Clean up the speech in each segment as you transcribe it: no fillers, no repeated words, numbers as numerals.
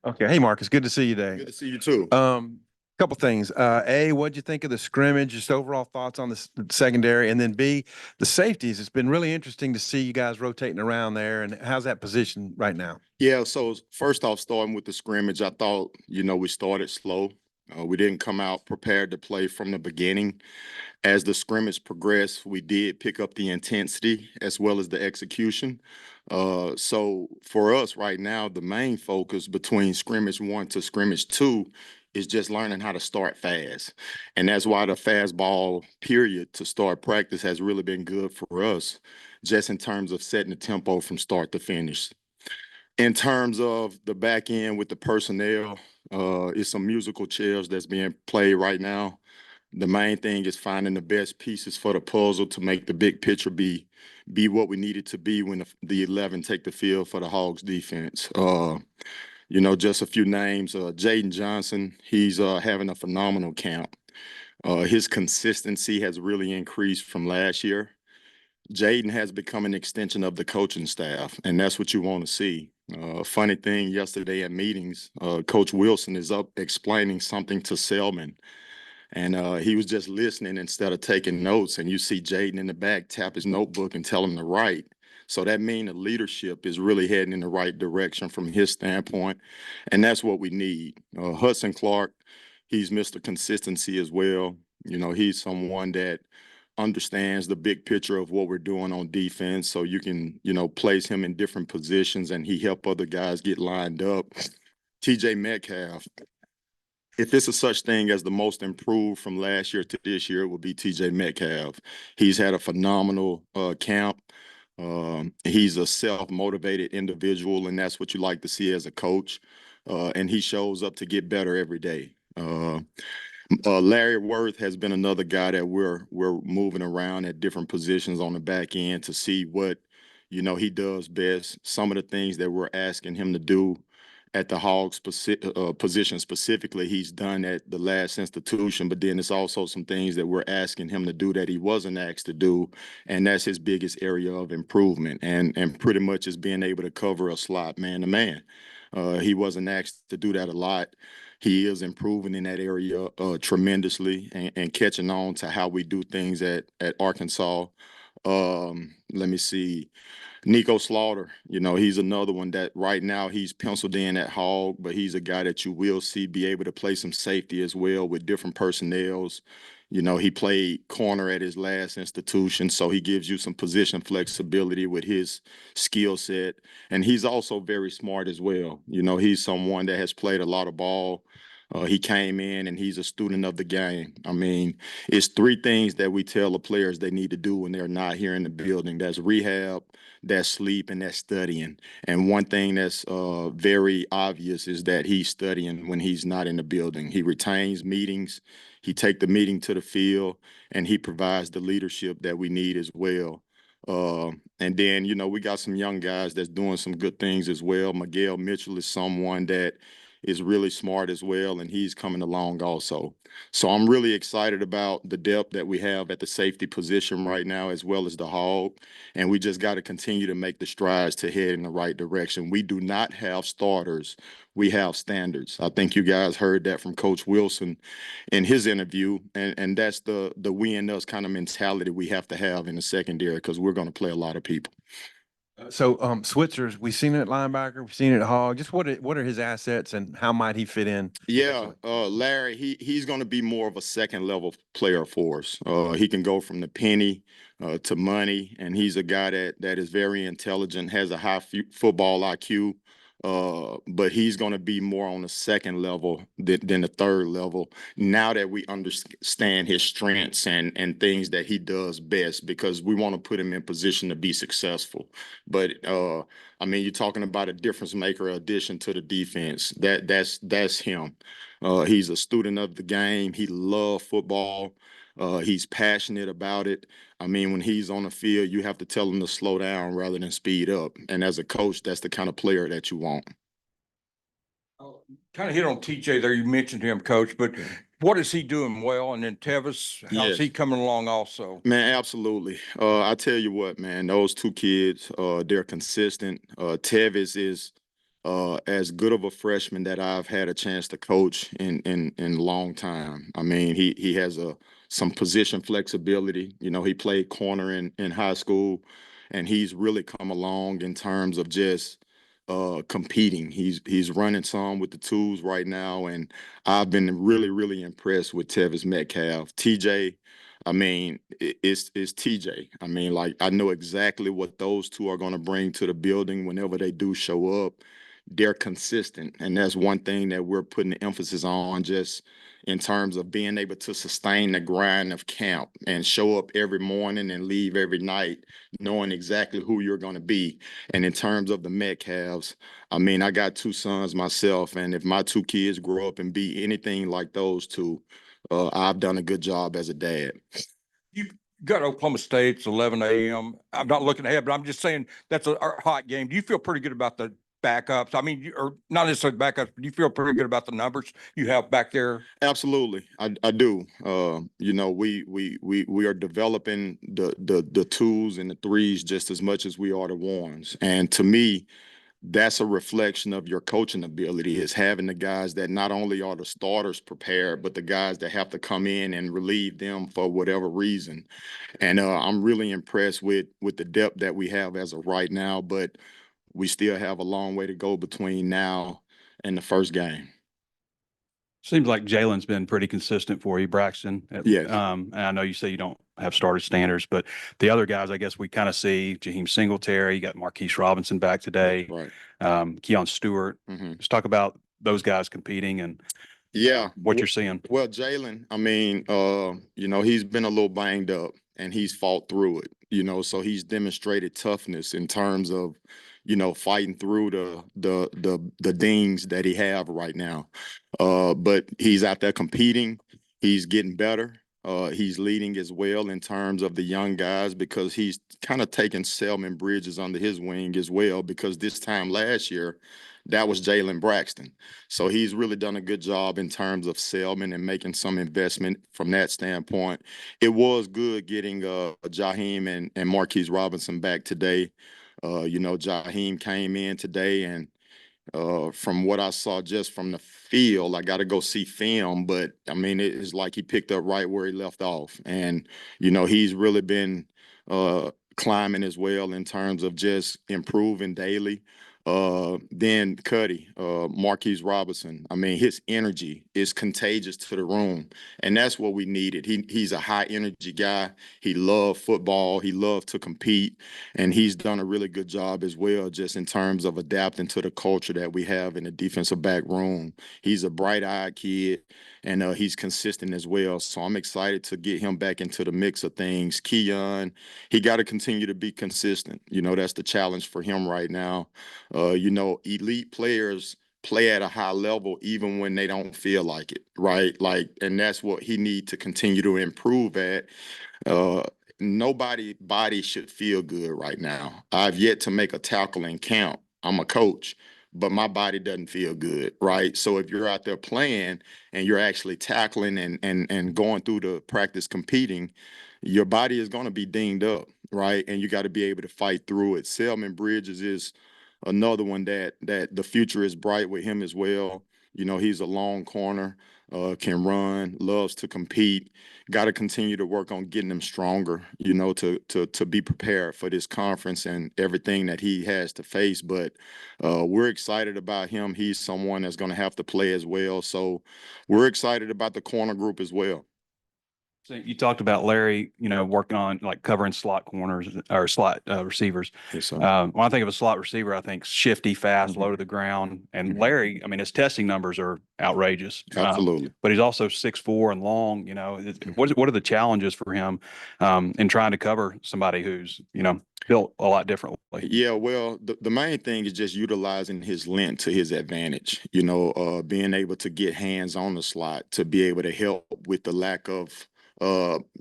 Okay. Hey, Marcus. Good to see you today. Good to see you too. Couple things. A, what'd you think of the scrimmage? Just overall thoughts on the secondary, and then B, the safeties. It's been really interesting to see you guys rotating around there. And how's that position right now? Yeah, so first off, starting with the scrimmage, I thought, we started slow. We didn't come out prepared to play from the beginning. As the scrimmage progressed, we did pick up the intensity as well as the execution. So for us right now, the main focus between scrimmage 1 to scrimmage 2 is just learning how to start fast. And that's why the fastball period to start practice has really been good for us, just in terms of setting the tempo from start to finish. In terms of the back end with the personnel, it's some musical chairs that's being played right now. The main thing is finding the best pieces for the puzzle to make the big picture be what we need it to be when the 11 take the field for the Hogs defense. Just a few names. Jaden Johnson, he's having a phenomenal camp. His consistency has really increased from last year. Jaden has become an extension of the coaching staff, and that's what you want to see. Funny thing, yesterday at meetings, Coach Wilson is up explaining something to Selman, and he was just listening instead of taking notes. And you see Jaden in the back tap his notebook and tell him to write. So that means the leadership is really heading in the right direction from his standpoint, and that's what we need. Hudson Clark, he's Mr. Consistency as well. He's someone that understands the big picture of what we're doing on defense. So you can, place him in different positions and he help other guys get lined up. TJ Metcalf, if it's a such thing as the most improved from last year to this year, it will be TJ Metcalf. He's had a phenomenal camp. He's a self-motivated individual, and that's what you like to see as a coach. And he shows up to get better every day. Larry Worth has been another guy that we're moving around at different positions on the back end to see what he does best. Some of the things that we're asking him to do at the Hogs position specifically, he's done at the last institution. But then it's also some things that we're asking him to do that he wasn't asked to do, and that's his biggest area of improvement. And pretty much is being able to cover a slot man to man. He wasn't asked to do that a lot. He is improving in that area tremendously and catching on to how we do things at Arkansas. Let me see. Nico Slaughter, he's another one that right now he's penciled in at Hog, but he's a guy that you will see be able to play some safety as well with different personnels. He played corner at his last institution, so he gives you some position flexibility with his skill set. And he's also very smart as well. He's someone that has played a lot of ball. He came in and he's a student of the game. I mean, it's three things that we tell the players they need to do when they're not here in the building. That's rehab, that's sleep, and that's studying. And one thing that's very obvious is that he's studying when he's not in the building. He retains meetings. He take the meeting to the field, and he provides the leadership that we need as well. And then, we got some young guys that's doing some good things as well. Miguel Mitchell is someone that is really smart as well, and he's coming along also. So I'm really excited about the depth that we have at the safety position right now, as well as the Hog. And we just got to continue to make the strides to head in the right direction. We do not have starters. We have standards. I think you guys heard that from Coach Wilson in his interview. And that's the we and us kind of mentality we have to have in the secondary, because we're going to play a lot of people. So, Switzer's, we've seen it at linebacker, we've seen it at Hog. Just what are his assets and how might he fit in? Yeah, Larry, he's going to be more of a second level player for us. He can go from the penny to money, and he's a guy that is very intelligent, has a high football IQ. But he's going to be more on the second level than the third level now that we understand his strengths and things that he does best, because we want to put him in position to be successful. But I mean, you're talking about a difference maker addition to the defense. That's him. He's a student of the game. He loves football. He's passionate about it. I mean, when he's on the field, you have to tell him to slow down rather than speed up. And as a coach, that's the kind of player that you want. Kind of hit on TJ there. You mentioned him, Coach, but what is he doing well? And then Tevis, how's he coming along also? Man, absolutely. I tell you what, man, those two kids, they're consistent. Tevis is as good of a freshman that I've had a chance to coach in a long time. I mean, he has some position flexibility. You know, he played corner in high school, and he's really come along in terms of just competing. He's running some with the tools right now, and I've been really impressed with Tevis Metcalf. TJ, I mean, it's TJ. I mean, like, I know exactly what those two are going to bring to the building whenever they do show up. They're consistent, and that's one thing that we're putting the emphasis on, just in terms of being able to sustain the grind of camp and show up every morning and leave every night knowing exactly who you're going to be. And in terms of the Metcalves, I mean, I got two sons myself, and if my two kids grow up and be anything like those two, I've done a good job as a dad. You got Oklahoma State. It's 11 a.m. I'm not looking ahead, but I'm just saying that's a hot game. Do you feel pretty good about the backups? I mean, or not necessarily backups, but do you feel pretty good about the numbers you have back there? Absolutely, I do. You know, we are developing the twos and the threes just as much as we are the ones, and to me, that's a reflection of your coaching ability, is having the guys that not only are the starters prepared, but the guys that have to come in and relieve them for whatever reason. And I'm really impressed with the depth that we have as of right now, but we still have a long way to go between now and the first game. Seems like Jalen's been pretty consistent for you, Braxton. Yes. And I know you say you don't have starter standards, but the other guys, I guess we kind of see Jaheim Singletary, you got Marquise Robinson back today, Right. Keon Stewart. Let's talk about those guys competing and what you're seeing. Well, Jalen, I mean, you know, he's been a little banged up and he's fought through it, you know, so he's demonstrated toughness in terms of, you know, fighting through the dings that he have right now. But he's out there competing, he's getting better. He's leading as well in terms of the young guys, because he's kind of taking Selman Bridges under his wing as well, because this time last year, that was Jalen Braxton. So he's really done a good job in terms of Selman and making some investment from that standpoint. It was good getting Jaheim and Marquise Robinson back today. You know, Jaheim came in today, and from what I saw just from the field, I got to go see film, but I mean, it's like he picked up right where he left off. And, you know, he's really been climbing as well in terms of just improving daily. Then Cuddy, Marquise Robinson, I mean, his energy is contagious to the room, and that's what we needed. He's a high energy guy. He loved football. He loved to compete, and he's done a really good job as well, just in terms of adapting to the culture that we have in the defensive back room. He's a bright-eyed kid, and he's consistent as well. So I'm excited to get him back into the mix of things. Keon, he got to continue to be consistent. You know, that's the challenge for him right now. You know, elite players play at a high level even when they don't feel like it, right? Like, and that's what he needs to continue to improve at. Uh, Nobody body should feel good right now. I've yet to make a tackle and count. I'm a coach, but my body doesn't feel good, right? So if you're out there playing and you're actually tackling and going through the practice competing, your body is going to be dinged up, right? And you got to be able to fight through it. Selman Bridges is another one that the future is bright with him as well. You know, he's a long corner, can run, loves to compete. Got to continue to work on getting him stronger, you know, to be prepared for this conference and everything that he has to face. But we're excited about him. He's someone that's going to have to play as well. So we're excited about the corner group as well. So you talked about Larry, you know, working on like covering slot corners or slot receivers. Yes, sir. When I think of a slot receiver, I think shifty, fast, low to the ground. And Larry, I mean, his testing numbers are outrageous. Absolutely. But he's also 6'4" and long. You know, what are the challenges for him in trying to cover somebody who's, you know, built a lot differently? Yeah, well, the main thing is just utilizing his length to his advantage, you know, being able to get hands on the slot to be able to help with the lack of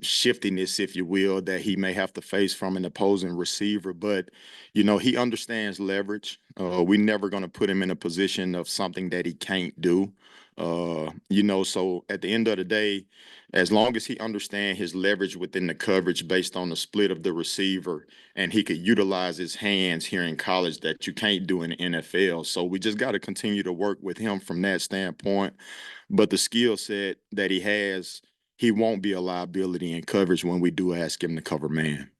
shiftiness, if you will, that he may have to face from an opposing receiver. But, he understands leverage. We're never going to put him in a position of something that he can't do. So at the end of the day, as long as he understands his leverage within the coverage based on the split of the receiver, and he could utilize his hands here in college that you can't do in the NFL. So we just got to continue to work with him from that standpoint. But the skill set that he has, he won't be a liability in coverage when we do ask him to cover man.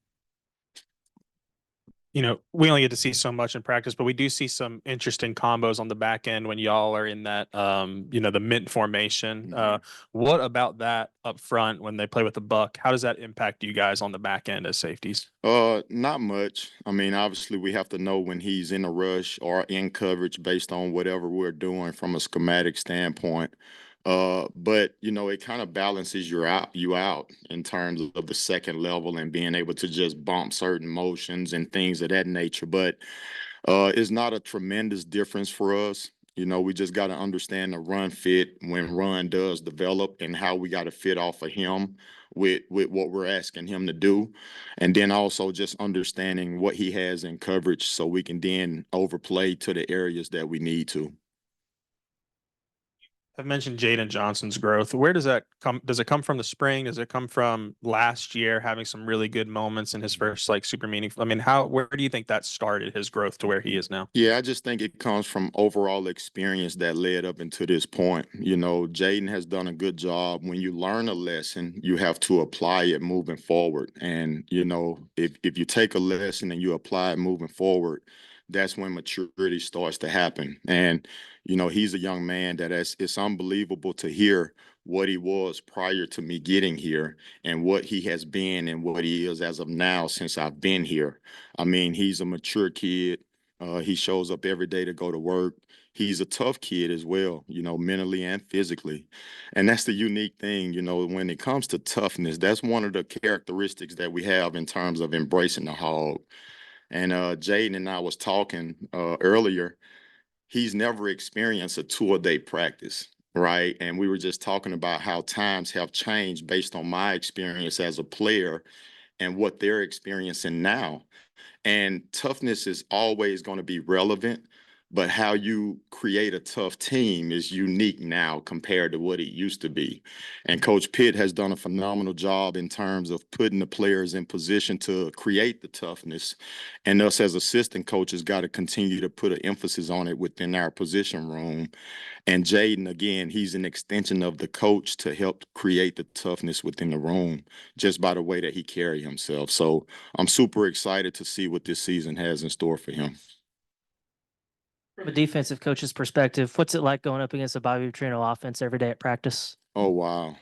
We only get to see so much in practice, but we do see some interesting combos on the back end when y'all are in that, the mint formation. What about that up front when they play with the buck? How does that impact you guys on the back end as safeties? Not much. I mean, obviously we have to know when he's in a rush or in coverage based on whatever we're doing from a schematic standpoint. But it kind of balances you out in terms of the second level and being able to just bump certain motions and things of that nature. But it's not a tremendous difference for us. We just got to understand the run fit when run does develop and how we got to fit off of him with what we're asking him to do. And then also just understanding what he has in coverage so we can then overplay to the areas that we need to. I've mentioned Jaden Johnson's growth. Where does that come? Does it come from the spring? Does it come from last year having some really good moments in his first super meaningful? I mean, where do you think that started his growth to where he is now? Yeah, I just think it comes from overall experience that led up into this point. Jaden has done a good job. When you learn a lesson, you have to apply it moving forward. And, if you take a lesson and you apply it moving forward, that's when maturity starts to happen. And, he's a young man that it's unbelievable to hear what he was prior to me getting here and what he has been and what he is as of now since I've been here. I mean, he's a mature kid. He shows up every day to go to work. He's a tough kid as well, mentally and physically. And that's the unique thing, when it comes to toughness, that's one of the characteristics that we have in terms of embracing the hog. And Jaden and I was talking earlier. He's never experienced a 2-a-day practice, right? And we were just talking about how times have changed based on my experience as a player and what they're experiencing now. And toughness is always going to be relevant, but how you create a tough team is unique now compared to what it used to be. And Coach Pitt has done a phenomenal job in terms of putting the players in position to create the toughness. And us as assistant coaches got to continue to put an emphasis on it within our position room. And Jaden, again, he's an extension of the coach to help create the toughness within the room just by the way that he carry himself. So I'm super excited to see what this season has in store for him. From a defensive coach's perspective, what's it like going up against a Bobby Petrino offense every day at practice? Oh, wow.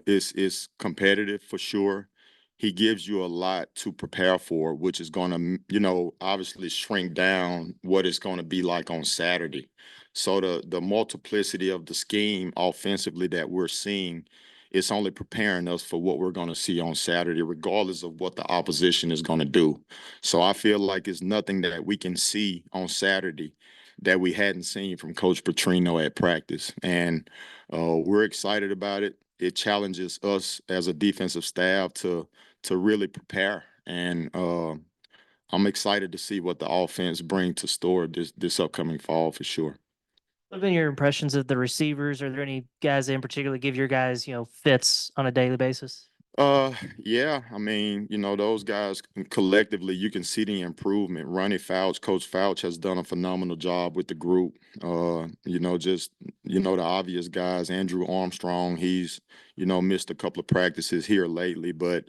It's competitive for sure. He gives you a lot to prepare for, which is going to, obviously shrink down what it's going to be like on Saturday. So the multiplicity of the scheme offensively that we're seeing, it's only preparing us for what we're going to see on Saturday, regardless of what the opposition is going to do. So I feel like it's nothing that we can see on Saturday that we hadn't seen from Coach Petrino at practice. And we're excited about it. It challenges us as a defensive staff to really prepare. And I'm excited to see what the offense brings to store this upcoming fall for sure. What have been your impressions of the receivers? Are there any guys that in particular give your guys, fits on a daily basis? Yeah, I mean, those guys collectively, you can see the improvement. Ronnie Fouch, Coach Fouch has done a phenomenal job with the group. Just, the obvious guys, Andrew Armstrong, he's, missed a couple of practices here lately, but,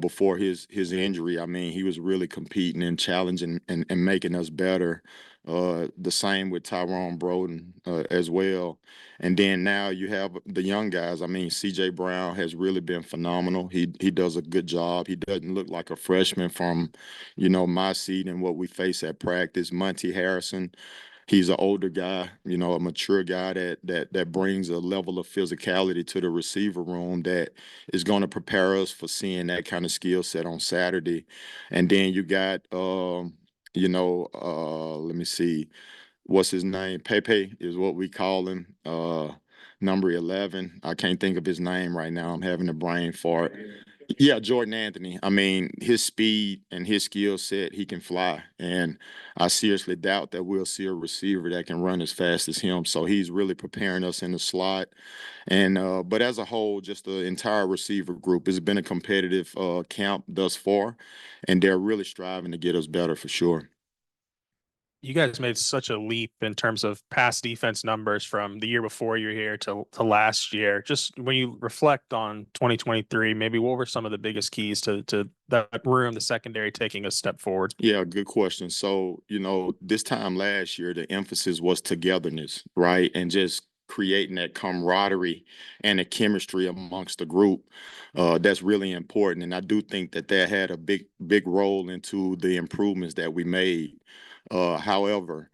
before his injury, I mean, he was really competing and challenging and making us better. The same with Tyrone Broden as well. And then now you have the young guys. I mean, C.J. Brown has really been phenomenal. He does a good job. He doesn't look like a freshman from, my seat and what we face at practice. Monty Harrison, he's an older guy, a mature guy that brings a level of physicality to the receiver room that is going to prepare us for seeing that kind of skill set on Saturday. And then you got let me see, what's his name? Pepe is what we call him. number 11. I can't think of his name right now. I'm having a brain fart. Yeah, Jordan Anthony. I mean, his speed and his skill set, he can fly. And I seriously doubt that we'll see a receiver that can run as fast as him. So he's really preparing us in the slot. And but as a whole, just the entire receiver group, it's been a competitive camp thus far, and they're really striving to get us better for sure. You guys made such a leap in terms of pass defense numbers from the year before you're here to last year. Just when you reflect on 2023, maybe what were some of the biggest keys to that room, the secondary taking a step forward? Yeah, good question. So, this time last year, the emphasis was togetherness, right? And just creating that camaraderie and the chemistry amongst the group. That's really important. And I do think that that had a big role into the improvements that we made. However,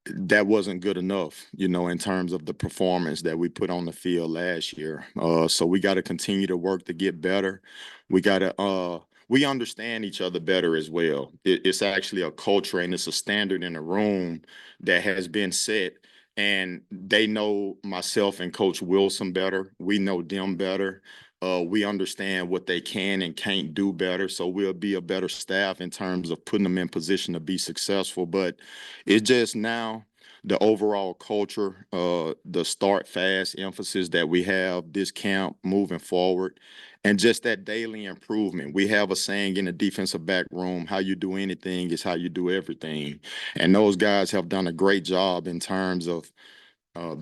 that wasn't good enough, in terms of the performance that we put on the field last year. So we got to continue to work to get better. We got to we understand each other better as well. It's actually a culture and it's a standard in the room that has been set. And they know myself and Coach Wilson better. We know them better. We understand what they can and can't do better. So we'll be a better staff in terms of putting them in position to be successful. But it's just now the overall culture, the start fast emphasis that we have this camp moving forward, and just that daily improvement. We have a saying in the defensive back room, how you do anything is how you do everything. And those guys have done a great job in terms of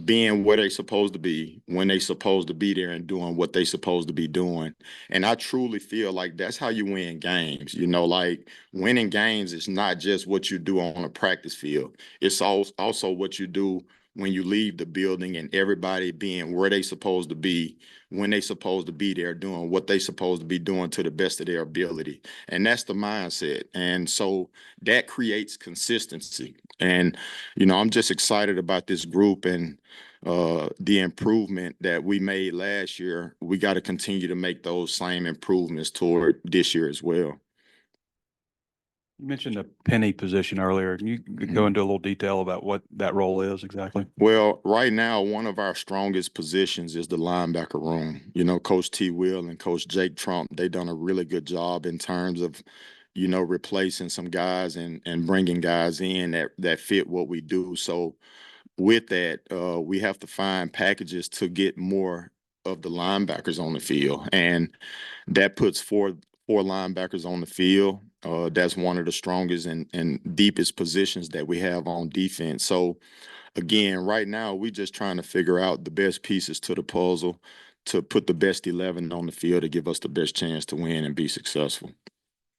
being where they supposed to be when they supposed to be there and doing what they supposed to be doing. And I truly feel like that's how you win games. Like winning games is not just what you do on a practice field. It's also what you do when you leave the building and everybody being where they supposed to be when they supposed to be there doing what they supposed to be doing to the best of their ability. And that's the mindset. And so that creates consistency. And I'm just excited about this group and the improvement that we made last year. We got to continue to make those same improvements toward this year as well. You mentioned the penny position earlier. Can you go into a little detail about what that role is exactly? Well, right now, one of our strongest positions is the linebacker room. Coach T. Will and Coach Jake Trump, they done a really good job in terms of replacing some guys and bringing guys in that fit what we do. So with that, we have to find packages to get more of the linebackers on the field. And that puts four linebackers on the field. That's one of the strongest and deepest positions that we have on defense. So again, right now, we're just trying to figure out the best pieces to the puzzle to put the best 11 on the field to give us the best chance to win and be successful.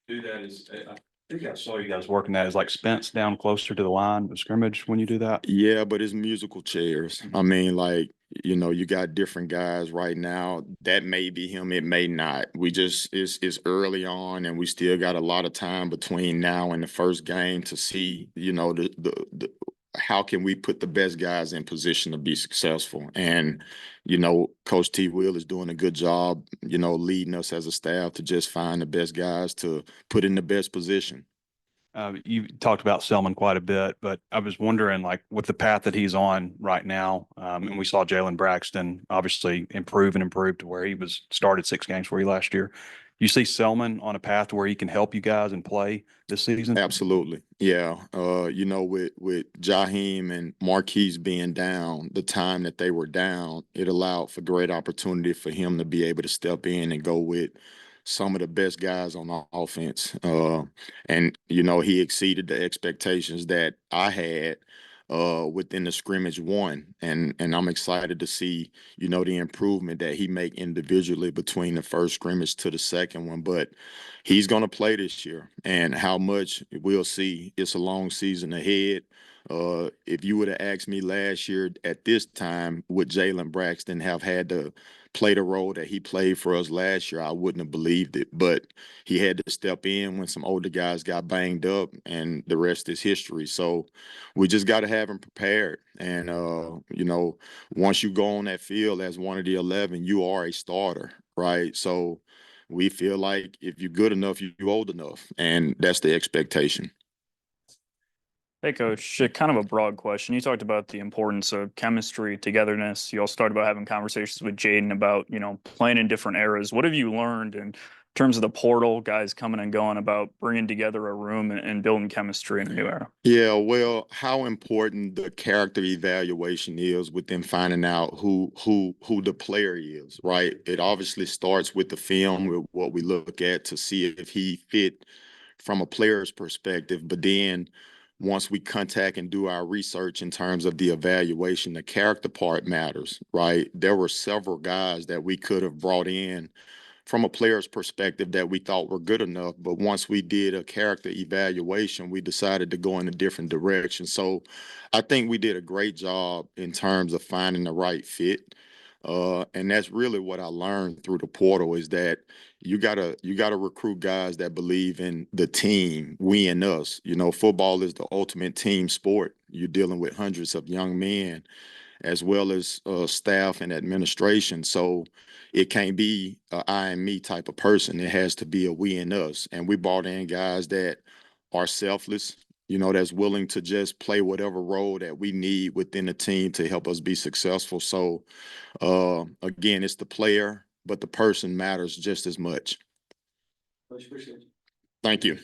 Do that is, I think I saw you guys working that. Is like Spence down closer to the line of scrimmage when you do that? Yeah, but it's musical chairs. I mean, like, you got different guys right now. That may be him, it may not. It's early on, and we still got a lot of time between now and the first game to see, the how can we put the best guys in position to be successful. And Coach T. Will is doing a good job, leading us as a staff to just find the best guys to put in the best position. You talked about Selman quite a bit, but I was wondering, like, with the path that he's on right now, and we saw Jalen Braxton obviously improve to where he was started 6 games for you last year. You see Selman on a path where he can help you guys and play this season? Absolutely. Yeah. With Jaheim and Marquise being down, the time that they were down, it allowed for great opportunity for him to be able to step in and go with some of the best guys on the offense. And he exceeded the expectations that I had within the scrimmage one. And I'm excited to see, the improvement that he make individually between the first scrimmage to the second one. But he's going to play this year, and how much we'll see. It's a long season ahead. If you would have asked me last year at this time, would Jalen Braxton have had to play the role that he played for us last year, I wouldn't have believed it. But he had to step in when some older guys got banged up, and the rest is history. So we just got to have him prepared. And, once you go on that field as one of the 11, you are a starter, right? So we feel like if you're good enough, you're old enough. And that's the expectation. Hey, Coach, kind of a broad question. You talked about the importance of chemistry, togetherness. You also talked about having conversations with Jaden about, playing in different eras. What have you learned in terms of the portal, guys coming and going, about bringing together a room and building chemistry in a new era? Yeah, well, how important the character evaluation is within finding out who the player is, right? It obviously starts with the film, with what we look at to see if he fit from a player's perspective. But then once we contact and do our research in terms of the evaluation, the character part matters, right? There were several guys that we could have brought in from a player's perspective that we thought were good enough. But once we did a character evaluation, we decided to go in a different direction. So I think we did a great job in terms of finding the right fit. And that's really what I learned through the portal, is that you gotta recruit guys that believe in the team, we and us. Football is the ultimate team sport. You're dealing with hundreds of young men as well as staff and administration. So it can't be a I and me type of person. It has to be a we and us. And we brought in guys that are selfless, that's willing to just play whatever role that we need within the team to help us be successful. So again, it's the player, but the person matters just as much. Thank you.